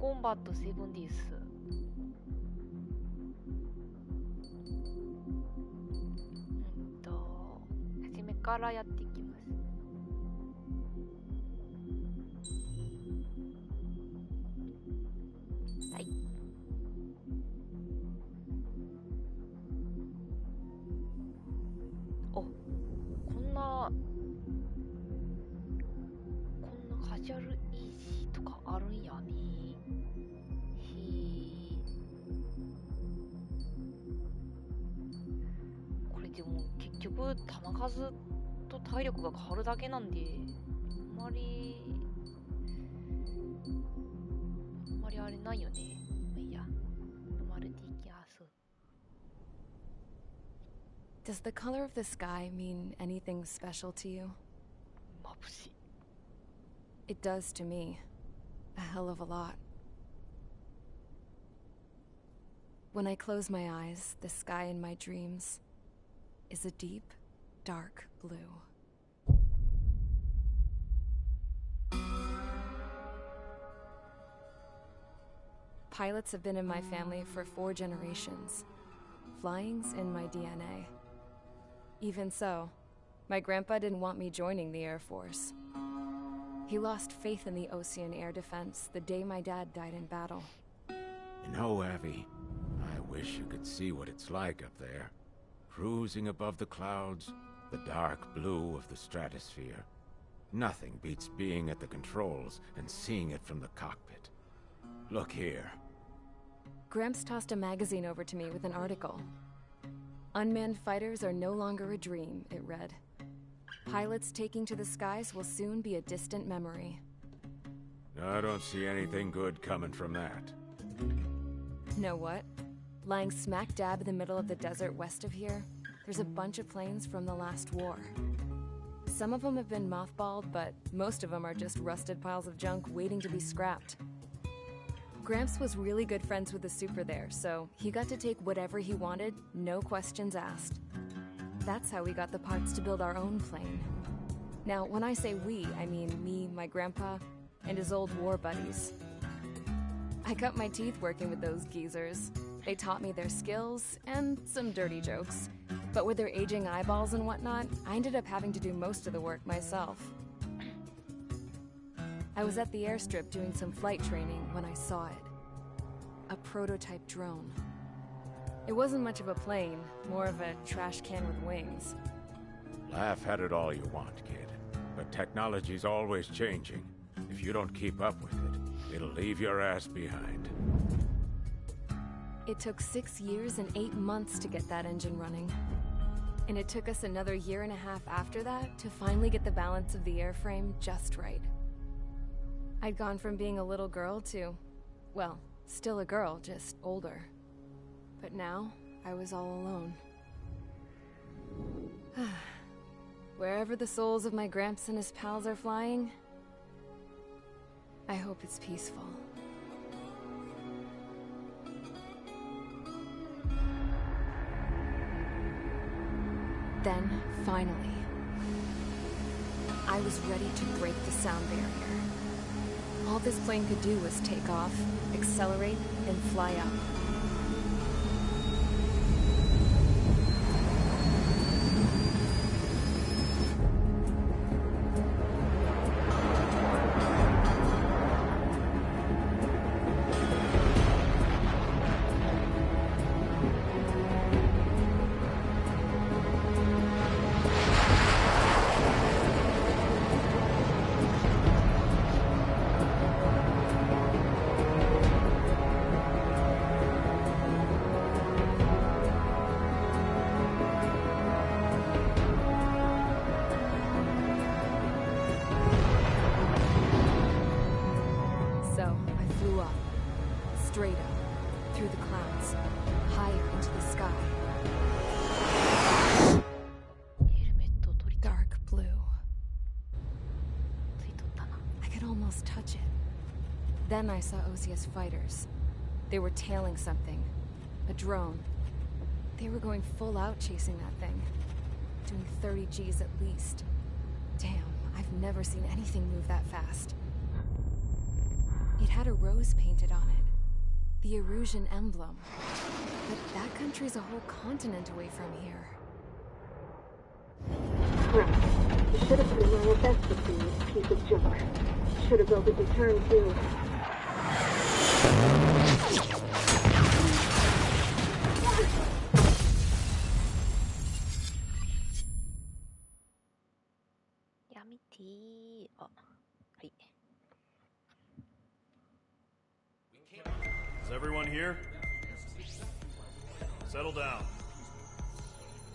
コンバット7です。初めからやっていきます。はい。お、こんなカジュアルイージーとかあるんやね。これでも結局球数と体力が変わるだけなんで、あんまりあれないよね。まあいいや。まるでいきやす。Does the color of the sky mean anything special to you? 眩しい。It does to me. A hell of a lot. When I close my eyes, the sky in my dreams is a deep, dark blue. Pilots have been in my family for 4 generations. Flying's in my DNA. Even so, my grandpa didn't want me joining the Air Force. He lost faith in the Ocean Air Defense the day my dad died in battle. You know, Abby, I wish you could see what it's like up there. Cruising above the clouds, the dark blue of the stratosphere. Nothing beats being at the controls and seeing it from the cockpit. Look here. Gramps tossed a magazine over to me with an article. Unmanned fighters are no longer a dream, it read. Pilots taking to the skies will soon be a distant memory. I don't see anything good coming from that. Know what? Lying smack dab in the middle of the desert west of here, there's a bunch of planes from the last war. Some of them have been mothballed, but most of them are just rusted piles of junk waiting to be scrapped. Gramps was really good friends with the super there, so he got to take whatever he wanted, no questions asked. That's how we got the parts to build our own plane. Now, when I say we, I mean me, my grandpa, and his old war buddies. I cut my teeth working with those geezers. They taught me their skills, and some dirty jokes. But with their aging eyeballs and whatnot, I ended up having to do most of the work myself. I was at the airstrip doing some flight training when I saw it. A prototype drone. It wasn't much of a plane, more of a trash can with wings. Laugh at it all you want, kid. But technology's always changing. If you don't keep up with it, it'll leave your ass behind. It took 6 years and 8 months to get that engine running. And it took us another 1.5 years after that to finally get the balance of the airframe just right. I'd gone from being a little girl to, well, still a girl, just older. But now, I was all alone. Wherever the souls of my Gramps and his pals are flying, I hope it's peaceful. Then, finally, I was ready to break the sound barrier. All this plane could do was take off, accelerate, and fly up. Straight up, through the clouds, higher into the sky. Dark blue. I could almost touch it. Then I saw Osia's fighters. They were tailing something. A drone. They were going full out chasing that thing. Doing 30 Gs at least. Damn, I've never seen anything move that fast. It had a rose painted on it. The Erusian emblem. But that country's a whole continent away from here. Crap. You should have put in my best with this piece of junk. Should have built a deterrent too. Yamiti. Oh. Right. Is everyone here? Settle down.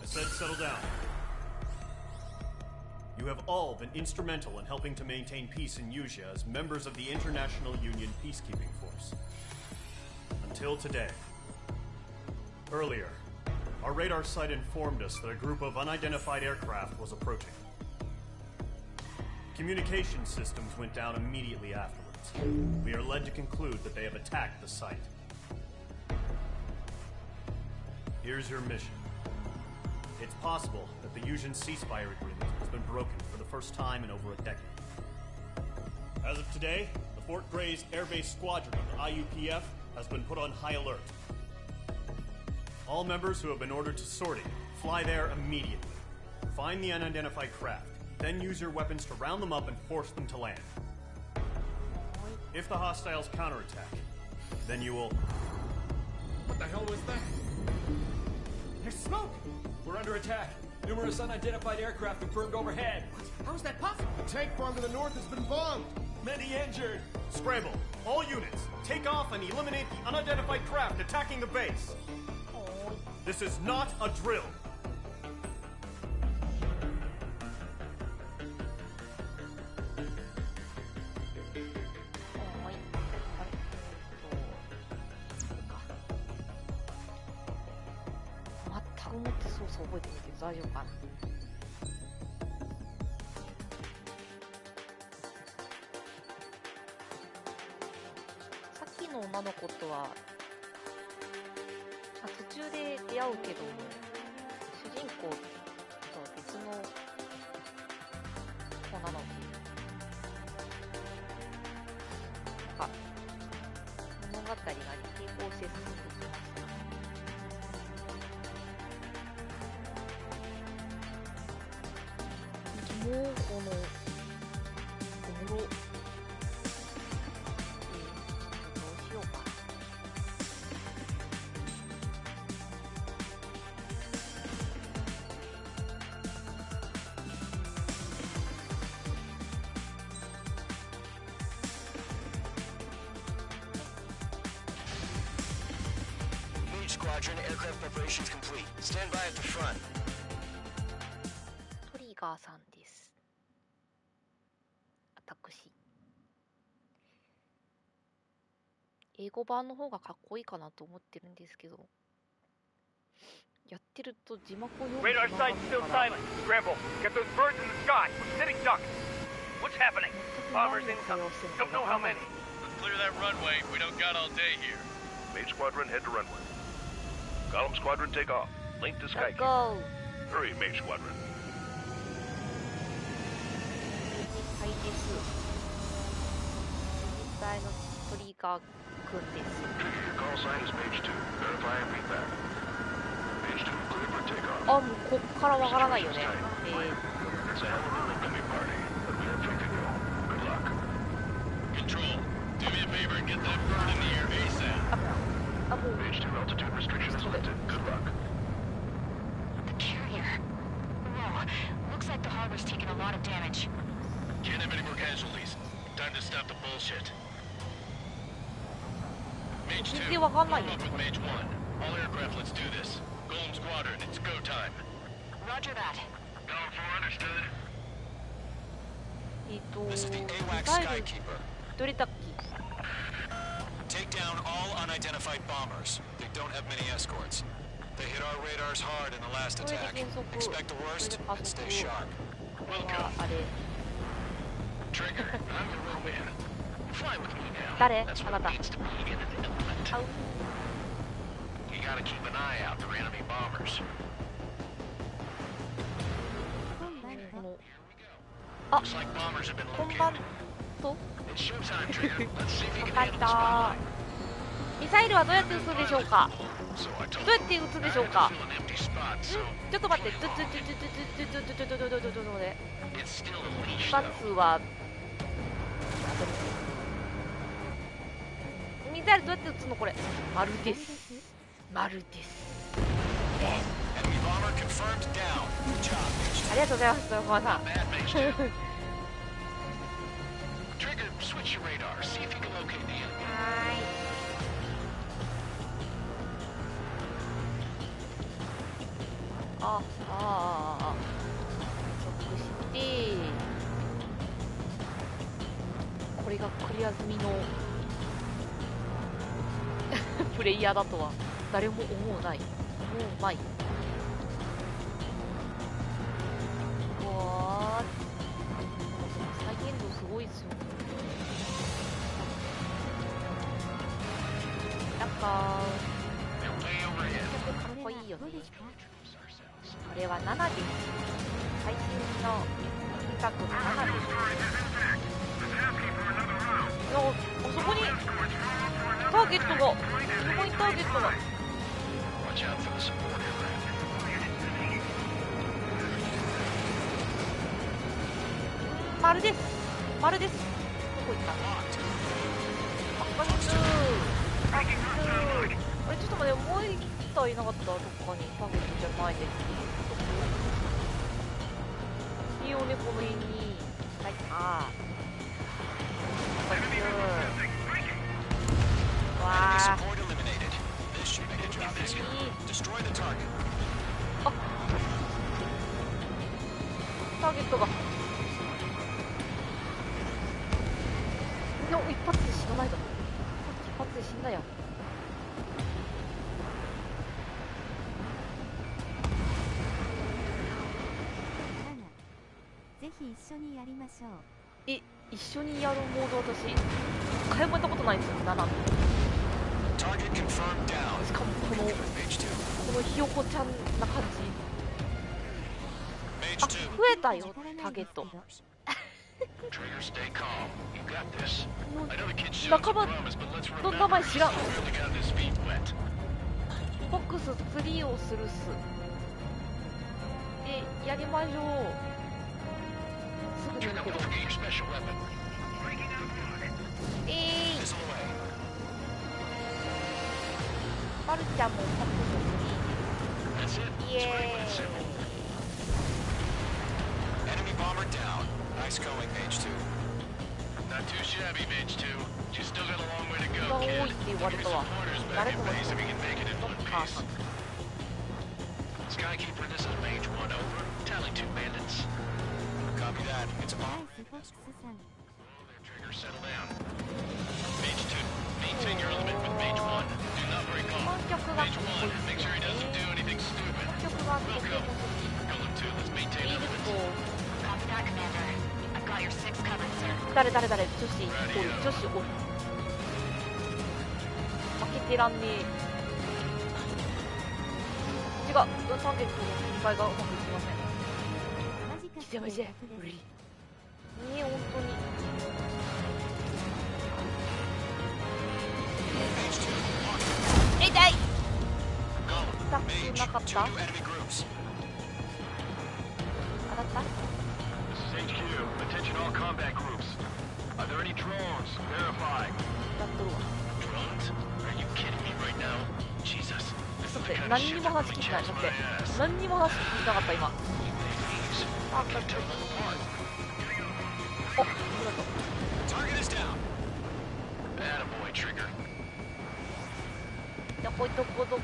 I said settle down. You have all been instrumental in helping to maintain peace in Yuzha as members of the International Union Peacekeeping Force. Until today. Earlier, our radar site informed us that a group of unidentified aircraft was approaching. Communication systems went down immediately afterwards. We are led to conclude that they have attacked the site. Here's your mission. It's possible that the Yuzhan ceasefire agreement has been broken for the first time in over a decade. As of today, the Fort Gray's Air Base Squadron of the IUPF has been put on high alert. All members who have been ordered to sortie, fly there immediately. Find the unidentified craft, then use your weapons to round them up and force them to land. If the hostiles counterattack, then you will... What the hell was that? There's smoke! We're under attack. Numerous unidentified aircraft confirmed overhead. How is that possible? The tank farm to the north has been bombed. Many injured. Scramble! All units, take off and eliminate the unidentified craft attacking the base. This is not a drill. Squadron, aircraft preparations complete. Stand by at the front. トリガーさんです。私。英語版の方がかっこいいかなと思ってるんですけど、やってると字幕を読む Radar site still silent. Scramble. Get those birds in the sky. We're sitting ducks. What's happening? Bombers incoming. Don't know how many. Let's clear that runway. We don't got all day here. Mage Squadron, head to runway. Column Squadron, take off. Link to Sky. Go. Hurry, Mage Squadron. はいです。実際のトリガーくんです。 Your call sign is Mage 2. Verify and read that. Mage 2, clear for takeoff. あ、もうこっからわからないよね。It's a hell of an incoming party, but we are free to go. Good luck. Control, do me a favor and get that bird in the air ASAP. Mage 2, altitude restriction is lifted. Good luck. The carrier. Whoa. Looks like the harbor's taken a lot of damage. Can't have any more casualties. Time to stop the bullshit. Mage 2, warm up with Mage 1. All aircraft, let's do this. Golem Squadron, it's go time. Roger that. Golem 4, understood. This is the AWAC Skykeeper. どれだっけ Take down all unidentified bombers. They don't have many escorts. They hit our radars hard in the last attack. Expect the worst and stay sharp. Welcome. Trigger, I'm the real man. Fly with me now. 誰 That's あ what な it た means to be in an element. You gotta keep an eye out for enemy bombers. あ、 Looks like bombers have been 本番 located. と They 分かった。ミサイルはどうやって撃つでしょうか。どうやって撃つでしょうか。ちょっと待って。一発はミサイルどうやって撃つのこれ。丸です。丸です。ありがとうございます、横川さん。直してこれがクリア済みのプレイヤーだとは誰も思うない。もうまい。わー、再現度すごいですよ。なんかかっこいいよね。これは7です。最新の企画の7です。あそこにターゲットが、そこにターゲットが。丸です。丸です。どこ行ったの？あ、こんにちは。あ、れちょっと待って、もう一体いなかった？どっかにターゲットじゃないです。いいよね、この辺に。はい、あー。こんにちは。わー。あ、ターゲットが。一発で死なないだろ。一発で死んだやん。ぜひ一緒にやりましょう。一緒にやるモード、私一回もやったことないんですよ、7。しかもこのひよこちゃんな感じ。あ、増えたよ、ターゲット。仲間の名前知らん。フォックス3をするっす。やりましょう。すぐに行くけど。マルちゃんもフォックス3。イエーイ。Nice going, Mage 2. Not too shabby, Mage 2. You still got a long way to go, kid. Get your supporters back in base if you can make it in one piece. Skykeeper, this is Mage 1, over. Tally 2 bandits. Copy that. It's a bomb. Trigger, settle down. Mage 2, maintain your element with Mage 1. Do not break off. Mage 1, make sure he doesn't do anything stupid. Wilco. Golem 2, let's maintain elements. 誰女子おる。女子おる。負けてらんねえ。違う、ターゲットの切り替えがうまくいきません。来てません。無理。本当に。痛い。痛くなかった？当たった？ HQ, attention all combat groups. Are there any drones? Verify. Drones? Are you kidding me right now? Jesus. 何にも話聞いてない。待って。何にも話聞いてなかった今。あ、かっこいい。お、ありがとう。Target is down. Attaboy, Trigger. どこどこどこ。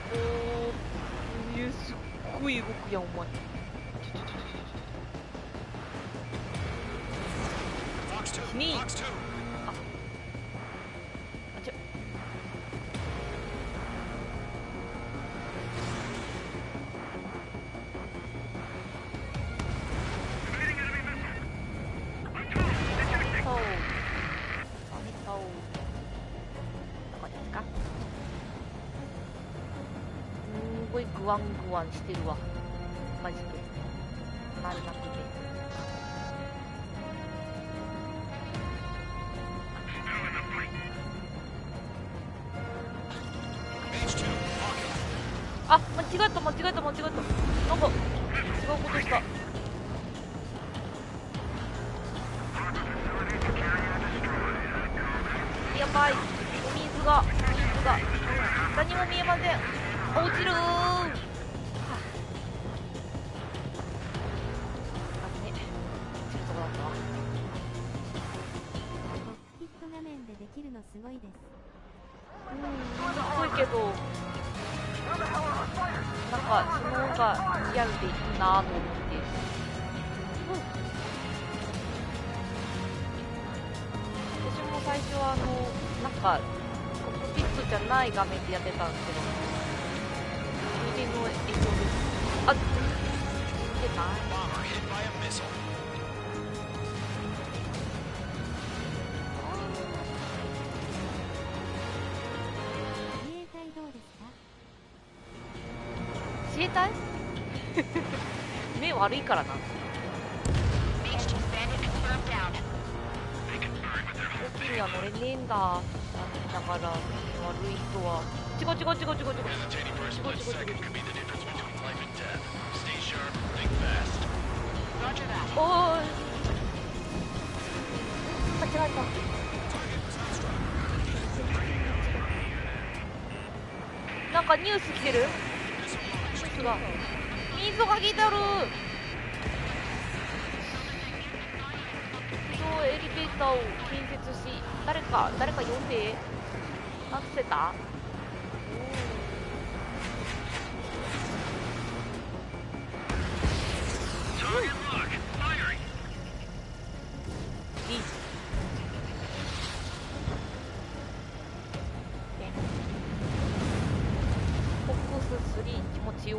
すっごい動くやんお前。にあ、ちょすごいグワングワンしてるわマジで丸なくて。えた。なんか違うことした。やばい、水が何も見えません。落ちるー。はあ、危ね、落ちるとこだったわ。コックピット画面でできるのすごいです。すごいけど、なんかその方がリアルでいいなと思って。私も最初はなんかコックピットじゃない画面でやってたんですけど、充電の影響です。あ、出ない。自衛隊どうですか？自衛隊目悪いからな。飛行機には乗れねえんだ。だから悪い人は違う。おーい、間違えた。なんかニュース来てる？ニュースが水が来てる。エレベーターを建設し、誰か呼んで。アクセタいい。フォックス3気持ちよ。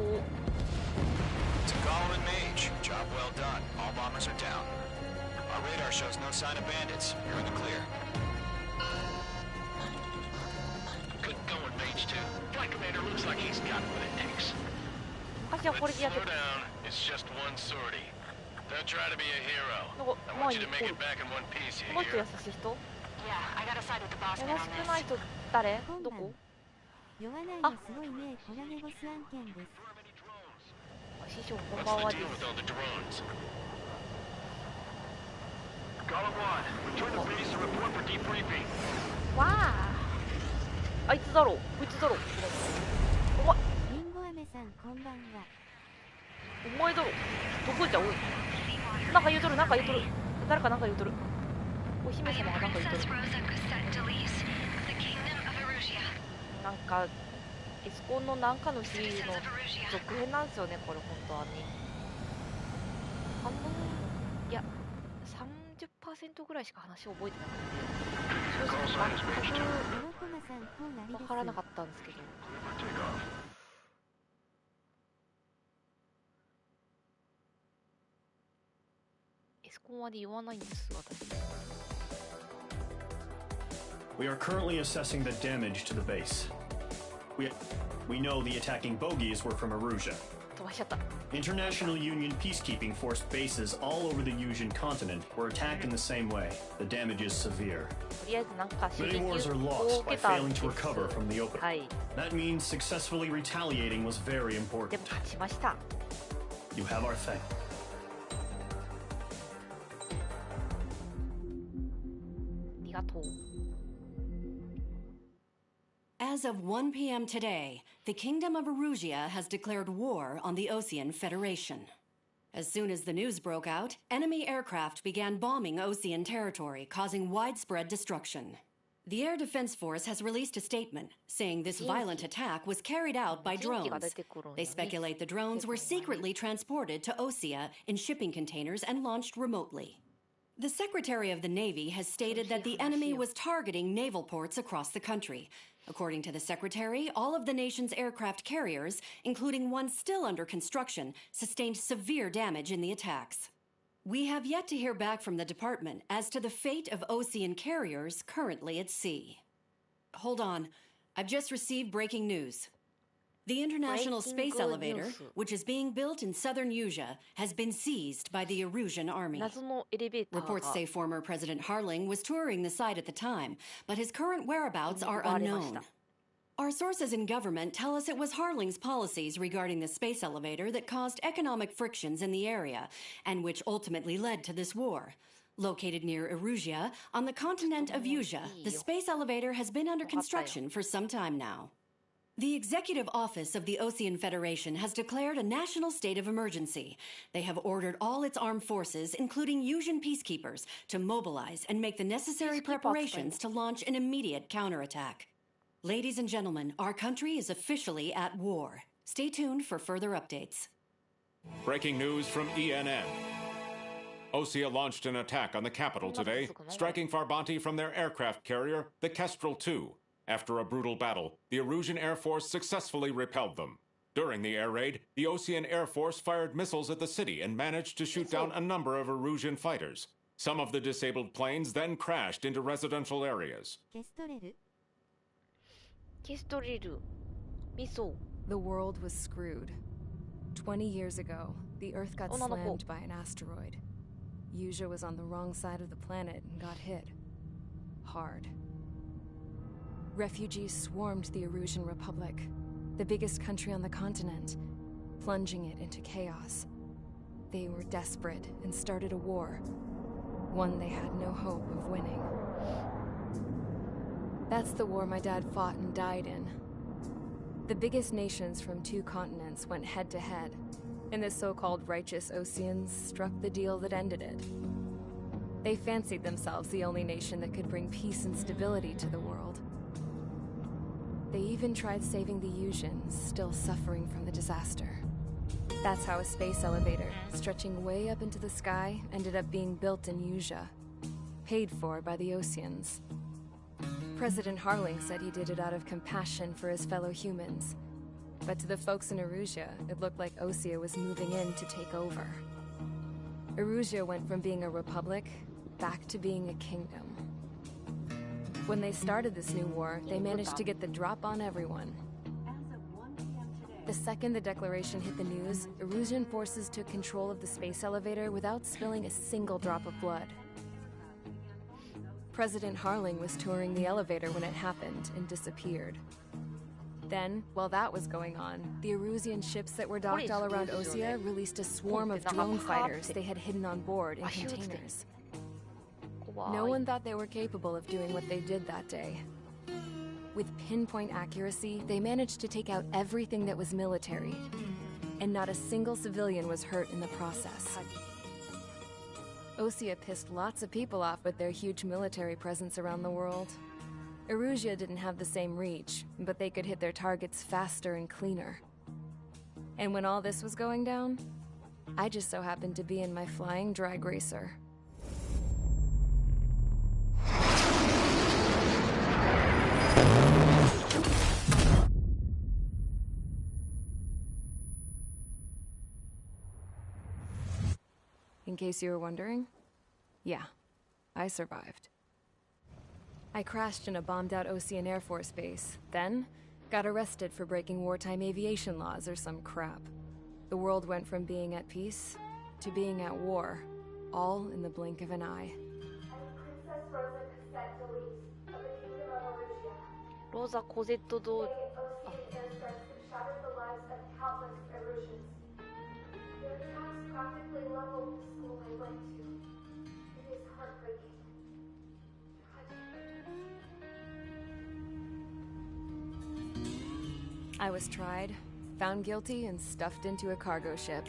Golem and Mage, job well done. All bombers are down. Our radar shows no sign of bandits. You're in the clear. Good going, Mage 2. Flight commander looks like he's got what it takes. But slow down. It's just one sortie. Don't try to be a hero. I want you to make it back in one piece, you もう一人 hear? 優しい人？ Yeah, I gotta side with the boss 優 man し on くない this. 人誰？どこ？酔わないのすごいね。コラゲボス案件です。師匠こんばんはです。わあ、あいつだろう、こいつだろう。お前、リンゴ飴さんこんばんは。お前だろ。どこじゃおい。なんか言うとる。誰かなんか言うとる。お姫様がなんか言うとる。なんかエスコンのなんかのシリーズの続編なんですよね、これ本当はね。半分、いや 30% ぐらいしか話を覚えてなくて、正直全く分からなかったんですけど。エスコンまで言わないんです私。We are currently assessing the damage to the base. We know the attacking bogies were from Erusia. International Union peacekeeping force bases all over the Yusian continent were attacked in the same way. The damage is severe. Many wars are lost by failing to recover from the open. That means successfully retaliating was very important. You have our thanks. As of 1 p.m. today, the Kingdom of Erusia has declared war on the Osean Federation. As soon as the news broke out, enemy aircraft began bombing Osean territory, causing widespread destruction. The Air Defense Force has released a statement saying this violent attack was carried out by drones. They speculate the drones were secretly transported to Osea in shipping containers and launched remotely. The Secretary of the Navy has stated that the enemy was targeting naval ports across the country. According to the Secretary, all of the nation's aircraft carriers, including one still under construction, sustained severe damage in the attacks. We have yet to hear back from the department as to the fate of Osean carriers currently at sea. Hold on. I've just received breaking news. The International Space Elevator, which is being built in southern Yuja, has been seized by the Erusian army. Reports say former President Harling was touring the site at the time, but his current whereabouts are unknown. Our sources in government tell us it was Harling's policies regarding the space elevator that caused economic frictions in the area, and which ultimately led to this war. Located near Erusia, on the continent of Usia, the space elevator has been under construction for some time now. The Executive Office of the Ocean Federation has declared a national state of emergency. They have ordered all its armed forces, including Usian peacekeepers, to mobilize and make the necessary preparations to launch an immediate counterattack. Ladies and gentlemen, our country is officially at war. Stay tuned for further updates. Breaking news from ENN. Osea launched an attack on the capital today, striking Farbanti from their aircraft carrier, the Kestrel II. After a brutal battle, the Erusian Air Force successfully repelled them. During the air raid, the Ocean Air Force fired missiles at the city and managed to shoot down a number of Erusian fighters. Some of the disabled planes then crashed into residential areas. The world was screwed. 20 years ago, the Earth got slammed by an asteroid. Usia was on the wrong side of the planet and got hit. Hard. Refugees swarmed the Erusian Republic, the biggest country on the continent, plunging it into chaos. They were desperate and started a war, one they had no hope of winning. That's the war my dad fought and died in. The biggest nations from 2 continents went head-to-head, and the so-called righteous Oceans struck the deal that ended it. They fancied themselves the only nation that could bring peace and stability to the world. They even tried saving the Usians, still suffering from the disaster. That's how a space elevator, stretching way up into the sky, ended up being built in Usia, paid for by the Oceans. President Harling said he did it out of compassion for his fellow humans. But to the folks in Erusia, it looked like Osea was moving in to take over. Erusia went from being a republic back to being a kingdom. When they started this new war, they managed to get the drop on everyone. The second the declaration hit the news, Erusian forces took control of the space elevator without spilling a single drop of blood. President Harling was touring the elevator when it happened and disappeared. Then, while that was going on, the Erusian ships that were docked all around Osea released a swarm of drone fighters they had hidden on board in containers. No one thought they were capable of doing what they did that day. With pinpoint accuracy, they managed to take out everything that was military, and not a single civilian was hurt in the process. Osea pissed lots of people off with their huge military presence around the world. Erusia didn't have the same reach, but they could hit their targets faster and cleaner. And when all this was going down, I just so happened to be in my flying drag racer. In case you were wondering, yeah, I survived. I crashed in a bombed-out Ocean Air Force base, then got arrested for breaking wartime aviation laws or some crap. The world went from being at peace to being at war, all in the blink of an eye. 로자 코제토도 I was tried, found guilty, and stuffed into a cargo ship.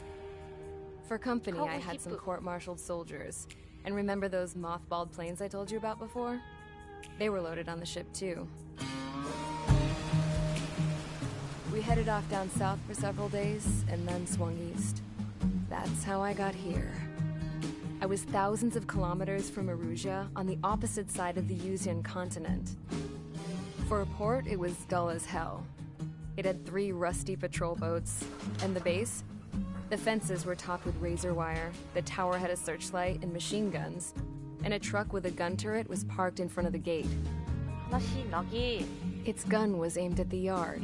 For company, I had some court-martialed soldiers. And remember those mothballed planes I told you about before? They were loaded on the ship, too. We headed off down south for several days, and then swung east. That's how I got here. I was thousands of kilometers from Erusia, on the opposite side of the Usian continent. For a port, it was dull as hell. It had 3 rusty patrol boats. And the base? The fences were topped with razor wire, the tower had a searchlight and machine guns, and a truck with a gun turret was parked in front of the gate. Its gun was aimed at the yard.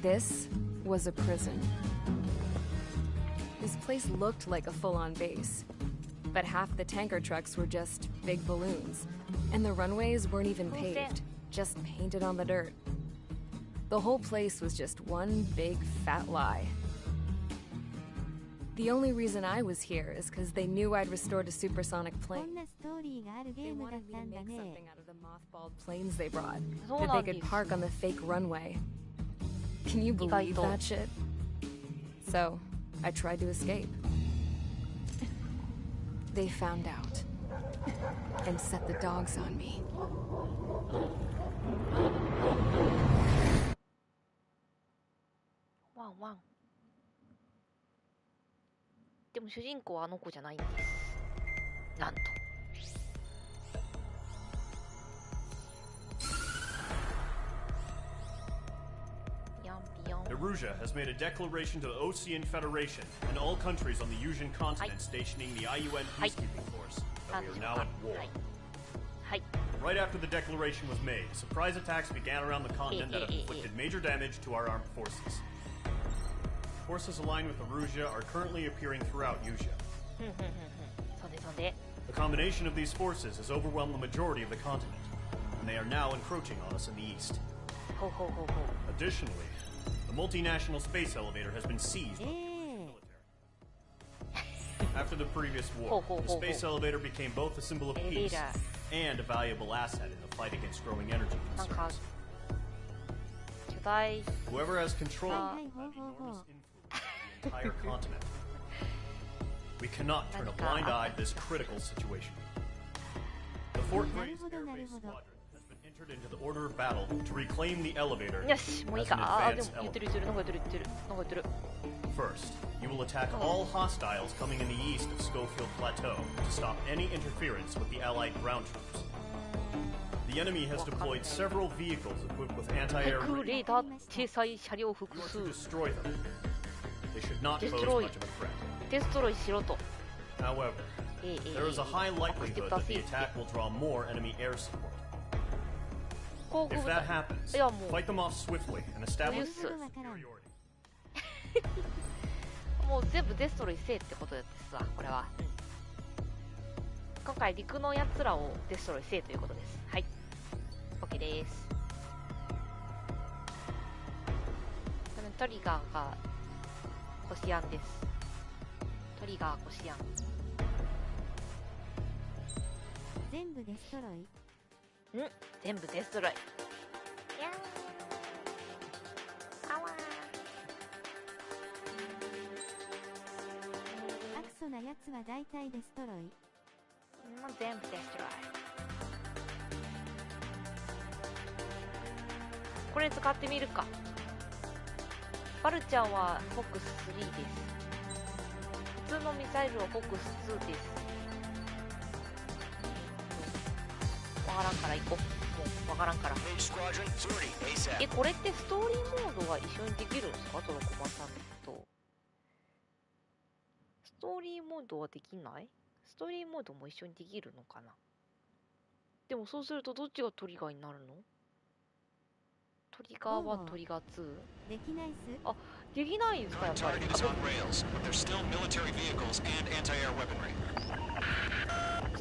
This was a prison. This place looked like a full-on base, but half the tanker trucks were just big balloons, and the runways weren't even paved, just painted on the dirt. The whole place was just one big fat lie. The only reason I was here is because they knew I'd restored a supersonic こ plane. んなストーリーがあるゲ They ームだ wanted っ me た to んだ make ね。 something out of the mothballed planes they brought, そう that な they んで could す。 park on the fake runway. Can you 意外 believe と。 that shit? So, I tried to escape. They found out and set the dogs on me. ワンワン。でも主人公はあの子じゃないんです。なんと。ピヨンピヨン。 Erusia has made a declaration to the Ocean Federation and all countries on the Yusian continent stationing the IUN peacekeeping force that we are now at war. はい。 Right after the declaration was made, surprise attacks began around the continent that have inflicted major damage to our armed forces. Forces aligned with Erusia are currently appearing throughout Yusia. そうでそうで。 The combination of these forces has overwhelmed the majority of the continent, and they are now encroaching on us in the east. ほうほうほうほう。 Additionally, the multinational space elevator has been seized by the military. After the previous war, the space elevator became both a symbol of peace and a valuable asset in the fight against growing energy なんか concerns. 巨大 Whoever has control Ah. will have enormous influence on the entire continent. We cannot turn a blind eye to this critical situation. The Fort Grace Air Base Squadron has been entered into the order of battle to reclaim the elevator よし、もういい as an か。あー、で advanced も言って element. る言ってる。なんか言ってる言ってる。なんか言ってる。 First, you will attack all hostiles coming in the east of Schofield Plateau to stop any interference with the Allied ground troops. The enemy has deployed several vehicles equipped with 対 anti-air 空レー radar. ダー掲載車両複 You are 数 to destroy them. They should not pose Destroy. much of a threat. デストロイしろと。 However, there is a high likelihood that the attack will draw more enemy air support. 航空 If 部 that 隊。 happens, いやもう fight them off swiftly and establish ス superiority. もう全部デストロイせえってことですわ、これは。今回陸のやつらをデストロイせえということです。はい。OK です。トリガーがコシアンです。トリガーコシアン。全部デストロイ。全部デストロイ。悪そなやつは大体デストロイ。もう全部デストロイ。これ使ってみるか。バルちゃんはフォックス3です。普通のミサイルはフォックス2です。わからんから行こう。もうわからんから。これってストーリーモードは一緒にできるんですか、トロコマさんと。ストーリーモードはできない？ストーリーモードも一緒にできるのかな。でもそうするとどっちがトリガーになるの？トリガー1、トリガー2？できないっす。あ、できないんですか、やっぱり。Target is on rails, but there's still military vehicles and anti-air weaponry.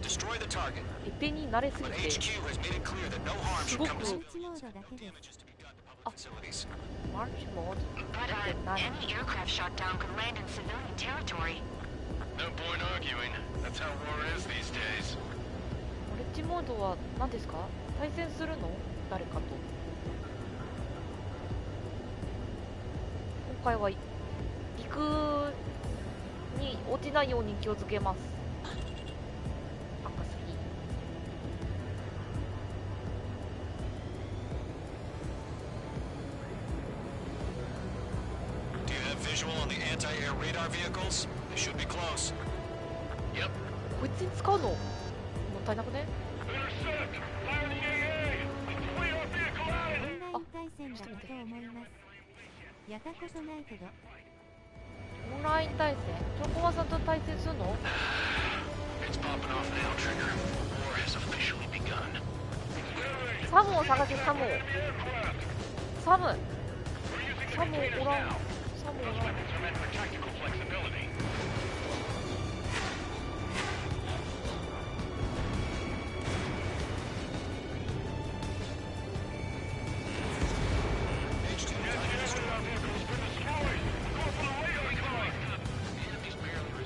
Destroy the target. エペに慣れすぎ But て HQ has made it clear that no harm す should ご come く to マルチモードだけです damages to be done to public facilities. マルチモード But って何？ any aircraft shot down could land in civilian territory. No point arguing. That's how war is these days. マルチモードは何ですか？対戦するの？誰かと。今回は陸に落ちないように気をつけます。赤すぎ。 Do you have visual on the anti-air radar vehicles? They should be close. Yep. こいつに使うのもったいなくね？オンライン対戦だと思います。やったことないけど。オンライン対戦？トロコマさんと対戦するの？ It's popping off now, Trigger. War has officially begun. サムを探せ、サムを。サム。サムおらん。サムおらん。H2,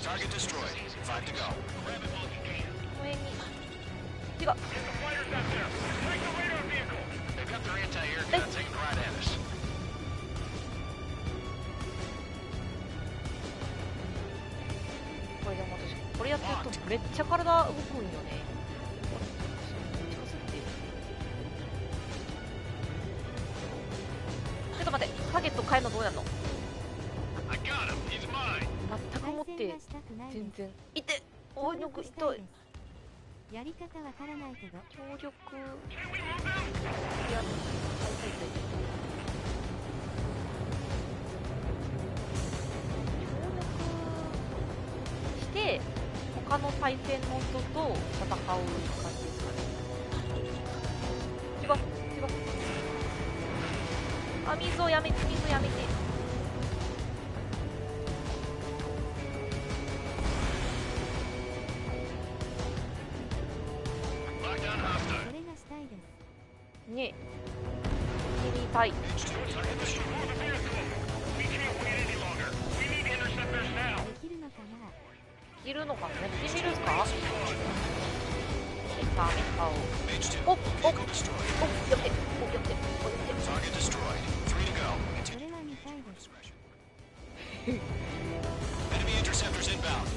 Target destroyed. 5 to go. この辺に違う。 They've got their anti-air guns taking right at us. これでも私これやってるとめっちゃ体動くんよね。ちょっと待って、ターゲット変えるのどうやんの？ I got him. He's mine. 全く持って全然いて、おいのく痛い。やり方わからないけど協力いや、して他の対戦の人と戦う感じですかね。違う違う。あ、水をやめて、水やめて。ねえ、見たい。できるのかな。やってみるんすか。メタをおやって、おやって、おやって。それは見たいです。Enemy interceptors inbound.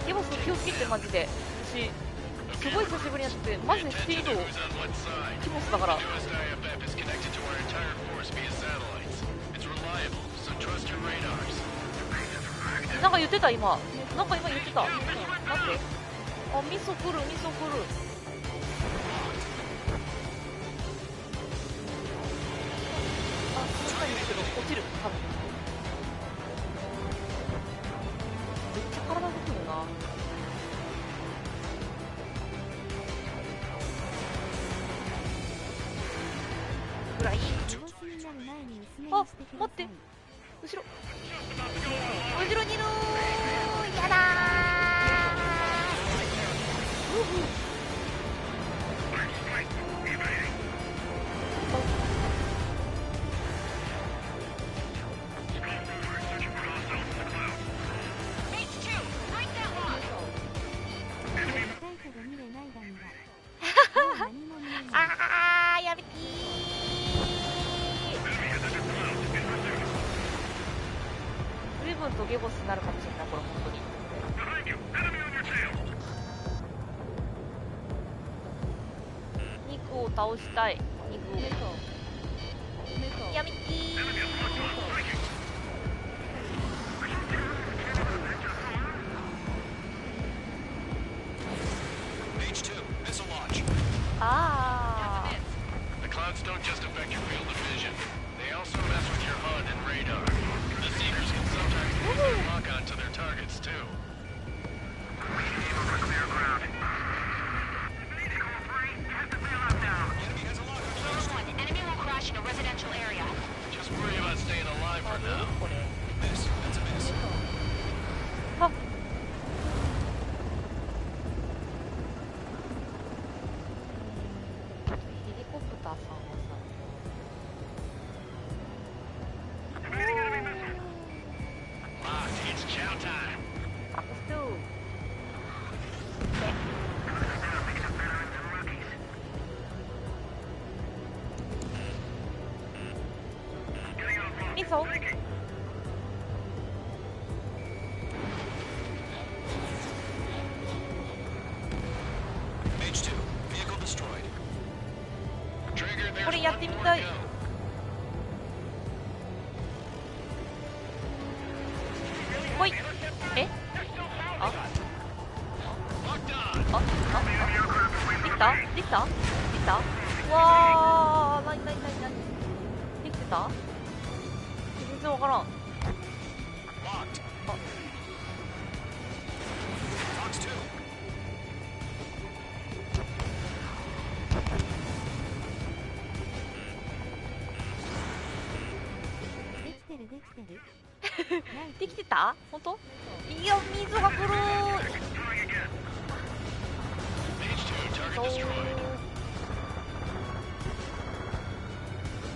ゲボス気をつけてマジで。私すごい久しぶりにやってマジでスピードキモスだから。なんか言ってた今。なんか今言ってた。待って。あ、味噌来る味噌来る。あ、冷たいんですけど落ちる多分。めっちゃ体動くよな。ぐらい。あ、待って。後ろ。後ろにいるー。やだあー、やめてー。随分とゲボスになるかもしれない、これ本当に。肉を倒したい。肉をやめてー。あー。 The clouds don't just affect your field of vision. They also mess with your HUD and radar. The seekers can sometimes lock onto their targets too. Enemy will crash in a residential area. Just worry about staying alive for now. Miss, that's a miss. あ、ヘリコプターさんはさ、 It's chow time. あ、そう。味噌。これやってみたい。ほい。え？あ？あ？できた？できた？できた？わー、なにできてた？全然わからん。あ。できてた？本当？いや、水が来るー。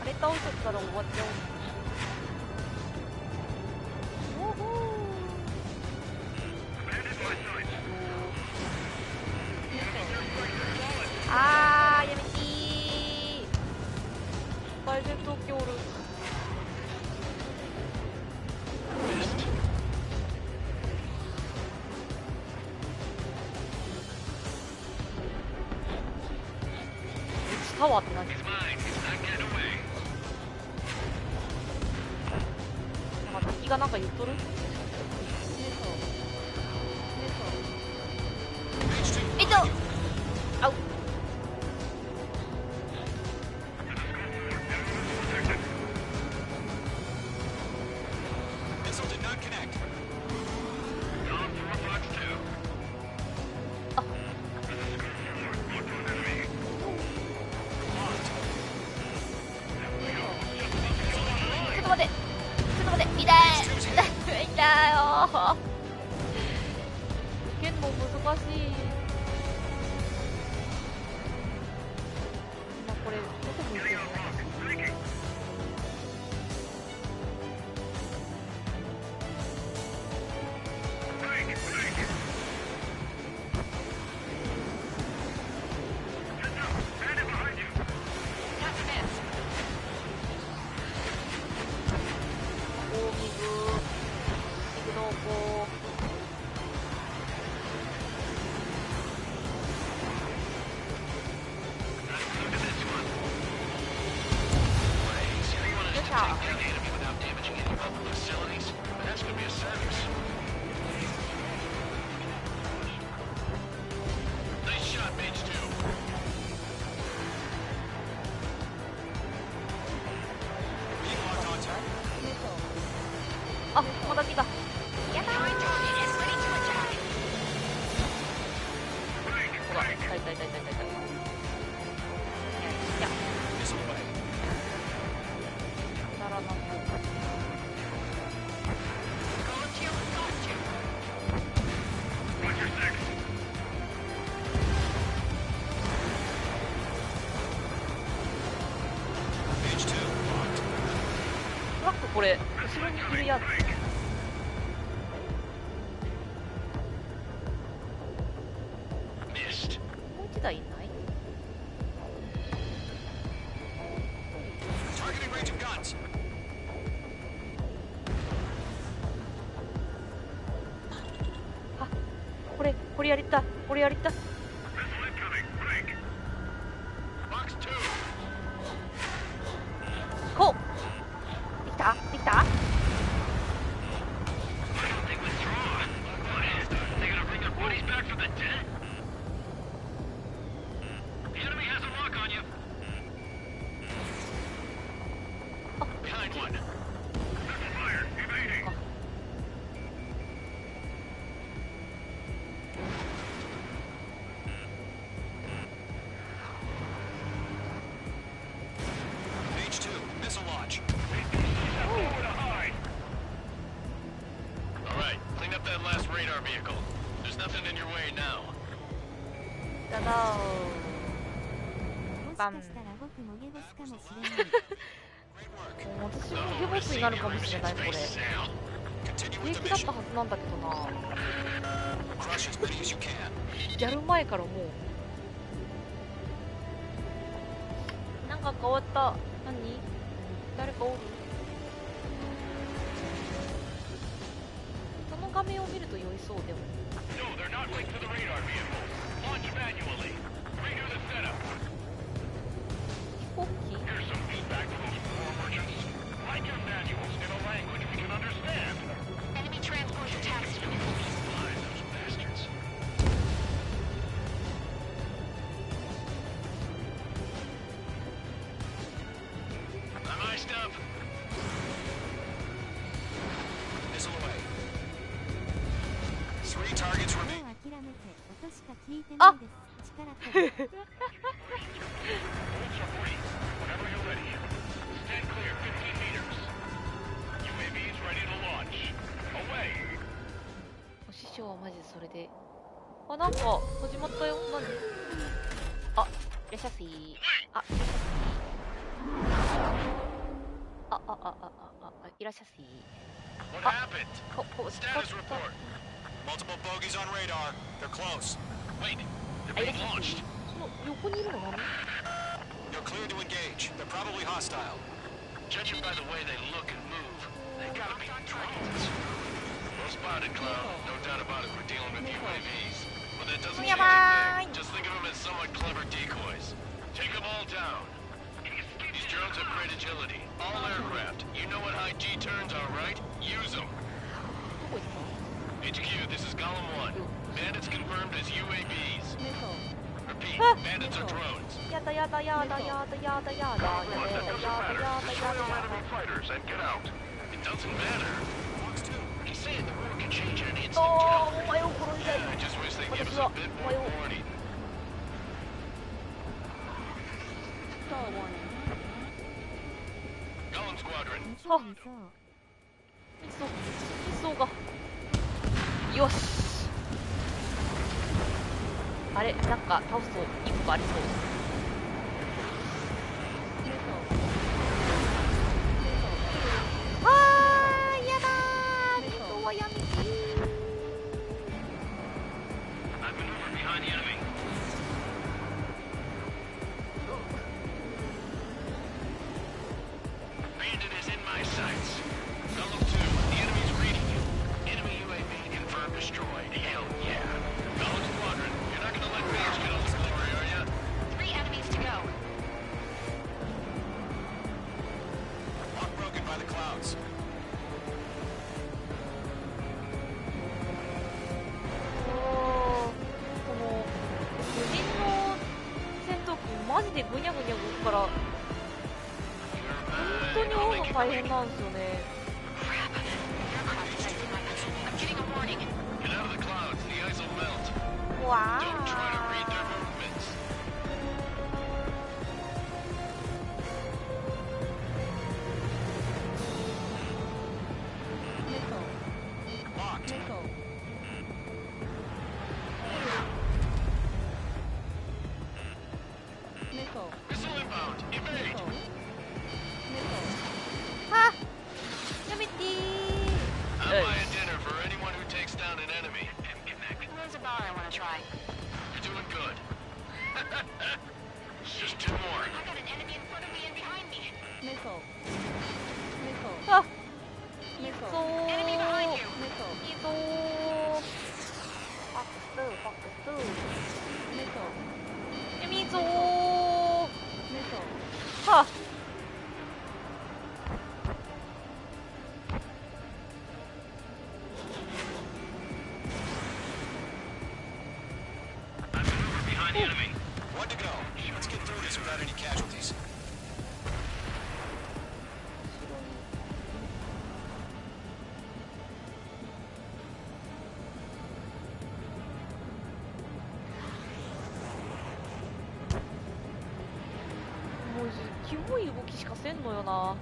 あれ倒しちゃったら終わっちゃう。タワーって何？なんか敵がなんか言っとる？あう。あ、まだ来た。やったー。ほら、痛い痛い痛い痛い痛い。いや。ならなく。トラックこれ後ろにいるやつ。もう一台いない？あ、これやりたい。これやりたい。こうできた？できた？私もゲボスになるかもしれない。これ平気だったはずなんだけどな。やる前からもうなんか変わった。何？誰かおる？その画面を見ると酔いそう。でも飛行機？あっ師匠はマジでそれで。あ、なんか始まったよ。何？あ、いらっしゃっしー。あ、いらっしゃっしー。Multiple bogies on radar. They're close. Wait, they're being launched. You're clear to engage. They're probably hostile. Judging by the way they look and move, they gotta be drones. Well spotted, Cloud. No doubt about it. We're dealing with UAVs. But that doesn't change a thing. Just think of them as somewhat clever decoys. Take them all down. These drones have great agility. All aircraft. You know what high G turns are, right? Use them. HQ, this is Golem 1. Bandits confirmed as UAVs. Repeat, bandits are drones. やだやだやだやだやだやだやだやだやだやだ enemy fighters and get out. It doesn't matter. He's saying the war can change in an instant. お前を殺しちゃい I just wish they'd give us a bit more warning. Golem Squadron. そうがよしあれなんか倒すと一個ありそうあーやだーミソはやめて I've been over behind the enemy. Bandit is in my sights. Golem 2, the enemy's reading you. Enemy UAV confirmed destroyed. Hell yeah. Golem Squadron, you're not gonna let Mage get all the glory, are ya? 3 enemies to go. Lock broken by the clouds. この無人の戦闘機マジでぐにゃぐにゃ動くから本当に追うの大変なんですよね I'm getting a warning. Get out of the clouds, the ice will melt. わ Don't try to ー read their movements. Locked. Missile inbound. Evade. あやめて I'll buy a dinner for anyone who takes down an enemy. There's a bar I want to try. You're doing good. Just 2 more. I got an enemy in front of me and behind me. あいいぞー Enemy behind you. いいぞーファックスファックスいいぞーはあI've been over behind the enemy. 1 to go. Let's get through this without any casualties. もうキモい動きしかせんのよな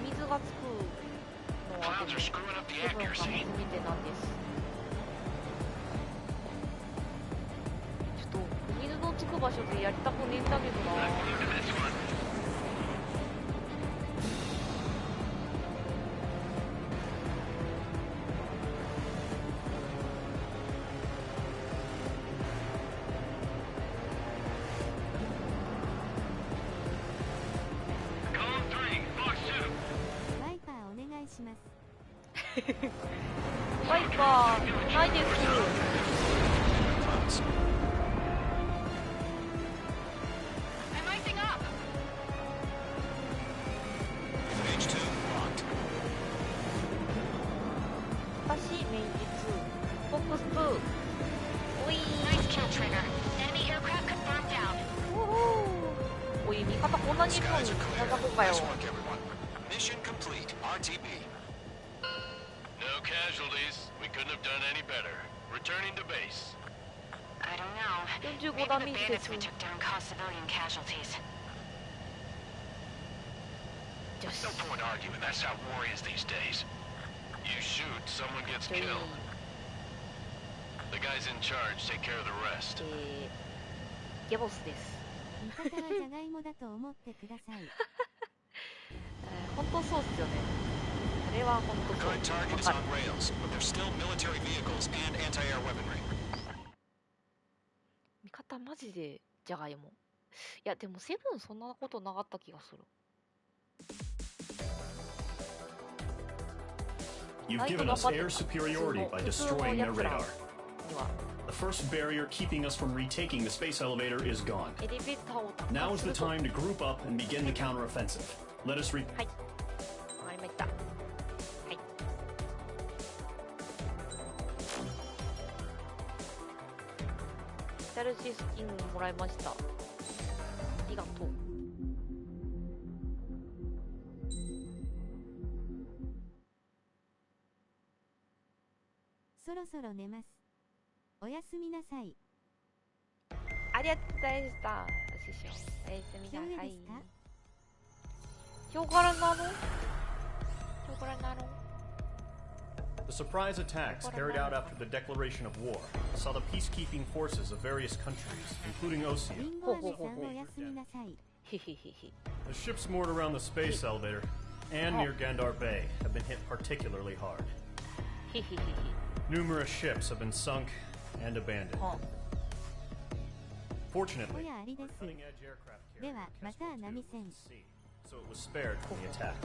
水がつくのは Clouds are screwing up the セブンが初 accuracy. めてなんですちょっと水のつく場所でやりたくねえんだけどな This one. Golem 3, Fox 2. ワイパーお願いします。ワイパーないです I'm icing up. Page 2, locked. 私メイン2ボックス2おい Nice kill, Trigger. Enemy aircraft confirmed down. おい味方こんなにいるのに Skies are こ clear. んなとこかよ Nice work, everyone. Mission complete. RTB. No casualties. We couldn't have done any better. Returning to base. I don't know. 45 Maybe ダ the メージで bandits す we took down caused civilian casualties. よし No point arguing. That's how war is these days. You shoot, someone gets killed. The guys in charge take care of the rest. ゲボスです味方はジャガイモだと思ってください。本当そうっすよねそれは本当 The そう current target わ is かる on rails, but there's still military vehicles and anti-air weaponry. 味方マジでじゃがいもいやでもセブンそんなことなかった気がする You've given us air superiority by destroying their radar. The first barrier keeping us from retaking the space elevator is gone. Now is the time to group up and begin the counteroffensive. Let us re- はい、わかりました。はい。スタルシスキンもらいました。ありがとう。そろそろ寝ます。おやすみなさい。ありがとうございました。師匠、おやすみなさい。今日からなの？今日からなのThe surprise attacks carried out after the declaration of war saw the peacekeeping forces of various countries, including Ocean. The ships moored around the space elevator and near Gandar Bay have been hit particularly hard. Numerous ships have been sunk and abandoned. Fortunately, cutting-edge aircraft carrier so it was spared from the attack.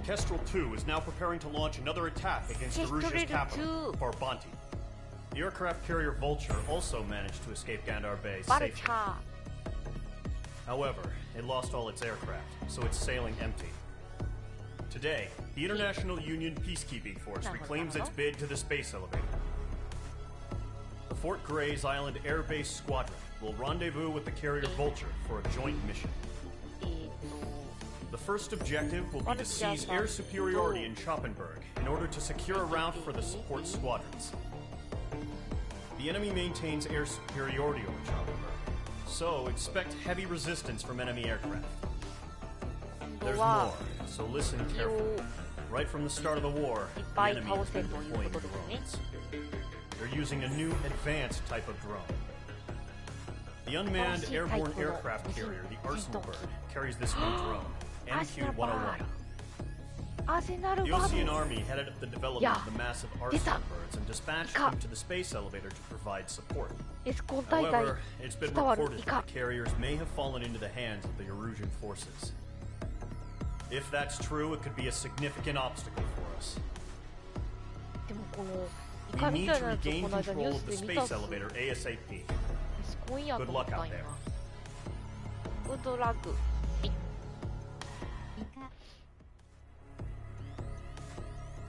Kestrel 2 is now preparing to launch another attack against Erusia's capital, Barbanti. The aircraft carrier Vulture also managed to escape Gandar Bay safely. However, it lost all its aircraft, so it's sailing empty. Today, the International Union Peacekeeping Force reclaims its bid to the space elevator. The Fort Gray's Island Air Base Squadron will rendezvous with the carrier Vulture for a joint mission. The first objective will be to seize air superiority in Schoppenberg in order to secure a route for the support squadrons. The enemy maintains air superiority over Schoppenberg, so expect heavy resistance from enemy aircraft. There's more, so listen carefully. Right from the start of the war, the enemy has been deploying drones. They're using a new advanced type of drone. The unmanned airborne aircraft carrier, the Arsenal Bird, carries this new drone. MQ-101. The Ocean Army headed up the development of the massive Arsenal Birds and dispatched them to the space elevator to provide support. However, it's been reported that the carriers may have fallen into the hands of the Erusian forces. If that's true, it could be a significant obstacle for us. We need to regain control of the space elevator ASAP. Good luck out there. Good luck.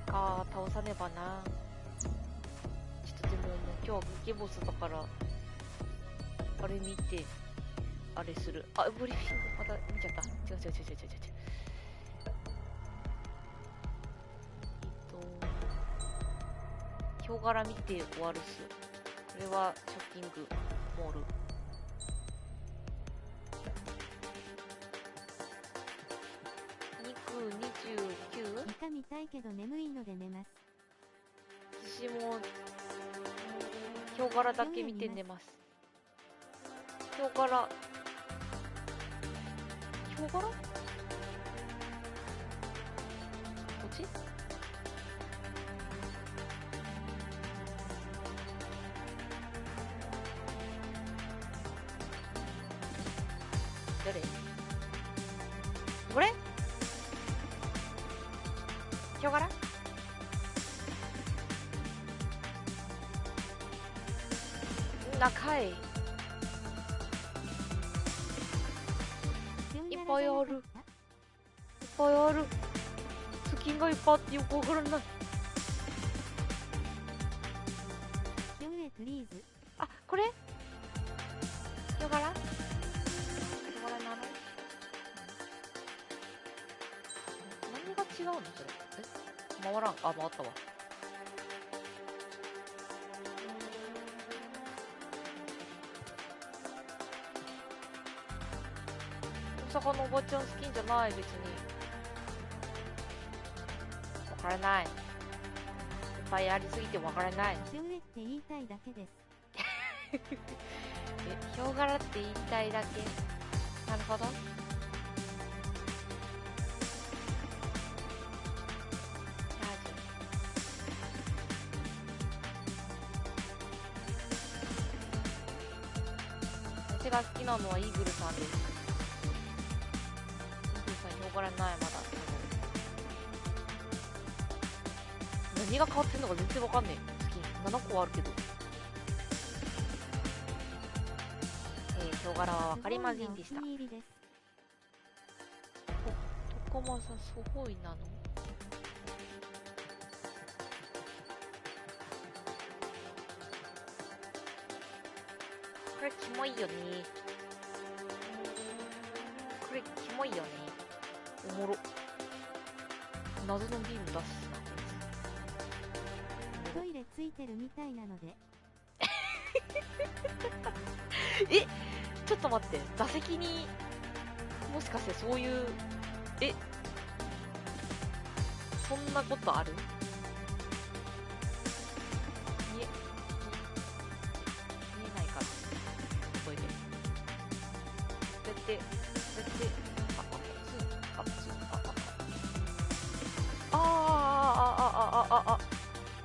か倒さねばな。ちょっとでももう今日はゲボスだからあれ見てあれする。あ、ブリーフィングまた見ちゃった。違う。ヒョウ柄見て終わるっす。これはショッキングモール。29。イカ見たいけど眠いので寝ます。私もヒョウ柄だけ見て寝ます。ヒョウ柄こっち？誰？これ？ヒョウ柄？中い。いっぱいある。スキンがいっぱいあってよくわからない。あ、これ？ヒョウ柄？ヒョウ柄なの？何が違うのそれ？回らん。あ、回ったわ。大阪のおばちゃん好きんじゃない別に。わからない。いっぱいありすぎてわからない。ヒョウ柄って言いたいだけです。ヒョウ柄って言いたいだけ。なるほど。私が好きなのはイーグルさんです。イーグルさん広がらないまだ。何が変わってんのか全然わかんねえ。スキン7個あるけど。ヒョウ柄はわかりませんでした。トコマさんすごいなの。これキモいよね。これキモいよね。おもろ。謎のビーム出すな。トイレついてるみたいなのでえ、ちょっと待って、座席にもしかしてそういうそんなことある？見えないかな。トイレそうやって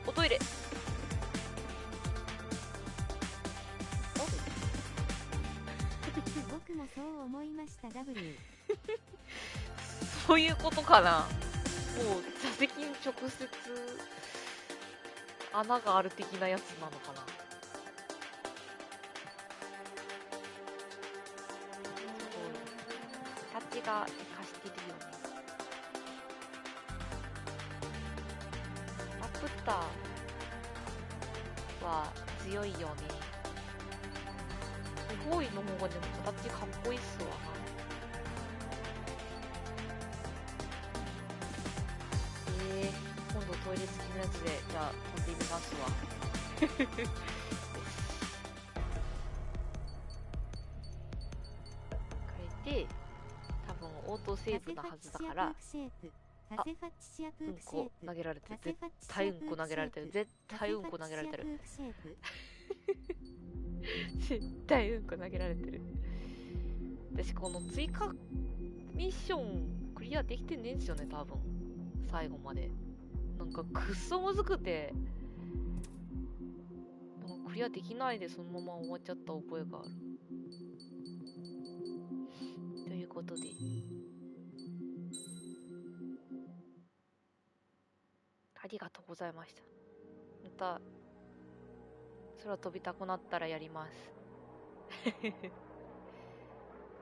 おトイレ。僕もそう思いました。 W そういうことかな。もう座席に直接穴がある的なやつなのかな。形が生かしてるよね。ラプターは強いよね。すごいの方がでも形かっこいいっすわな。今度トイレ付きのやつでじゃあ飛んでみますわ。これで多分オートセーブなはずだからうんこ投げられてる。絶対うんこ投げられてる。絶対うんこ投げられてる。絶対うんこ投げられてる。私この追加ミッションクリアできてねえんすよね多分。最後までなんかくっそむずくてなんかクリアできないでそのまま終わっちゃった覚えがある。ということでありがとうございました。また空飛びたくなったらやります。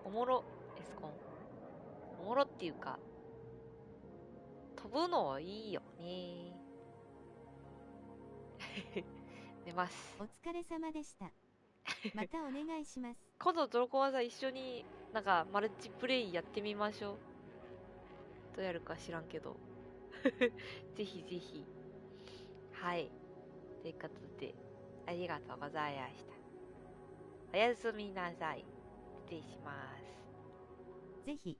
おもろエスコン。おもろっていうか飛ぶのはいいよね。寝ます。お疲れ様でした。またお願いします。今度トロコマさん一緒になんかマルチプレイやってみましょう。どうやるか知らんけど。ぜひぜひ。はい。ということでありがとうございました。おやすみなさい。失礼します。ぜひ